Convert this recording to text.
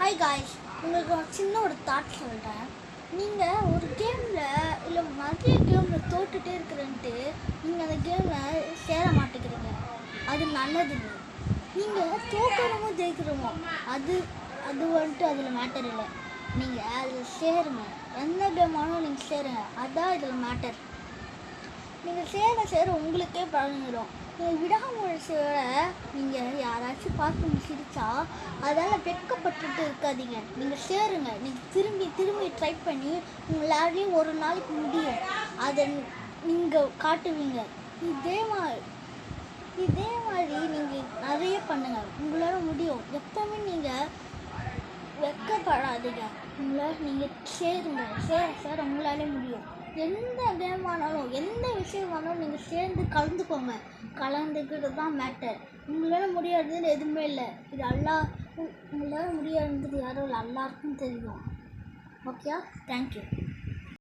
Hi guys, உங்களுக்கு ஒரு thought சொல்கிறேன். நீங்கள் ஒரு கேமில் இல்லை நிறைய கேமில் தோட்டுகிட்டே இருக்கிறன்ட்டு நீங்கள் அந்த கேமில் சேர மாட்டேங்கிறீங்க. அது நல்லது இல்லை. நீங்கள் தோக்கிறமோ ஜெயிக்கிறோமோ அது வந்துட்டு அதில் மேட்டர் இல்லை. நீங்கள் அதில் சேருங்க. எந்த கேம் ஆனாலும் நீங்கள் சேருங்க. அதுதான் இதில் மேட்டர். நீங்கள் சேர உங்களுக்கே பழகிடும். நீங்கள் விடாமுயற்சியோட நீங்கள் யாராச்சும் பார்த்து சிரித்தா அதனால் வெட்கப்பட்டுட்டு இருக்காதீங்க. நீங்கள் சேருங்க. நீங்கள் திரும்பி ட்ரை பண்ணி உங்களாலேயும் ஒரு நாளைக்கு முடியும். அதை நீங்கள் காட்டுவீங்க. இதே மாதிரி நீங்கள் நிறைய பண்ணுங்கள். உங்களால் முடியும். எப்போவுமே நீங்கள் வெட்கப்படாதீங்க. நீங்கள் சேருங்க. சேர உங்களாலே முடியும். எந்த கேம் ஆனாலும் எந்த விஷயமானாலும் நீங்கள் சேர்ந்து கலந்துக்கோங்க. கலந்துக்கிறது தான் மேட்டர். உங்களால் முடியாததுன்னு எதுவுமே இல்லை. இது உங்களால் முடியாதது யாரும் இல்லை, எல்லாருக்கும் தெரியும். Okay, thank you.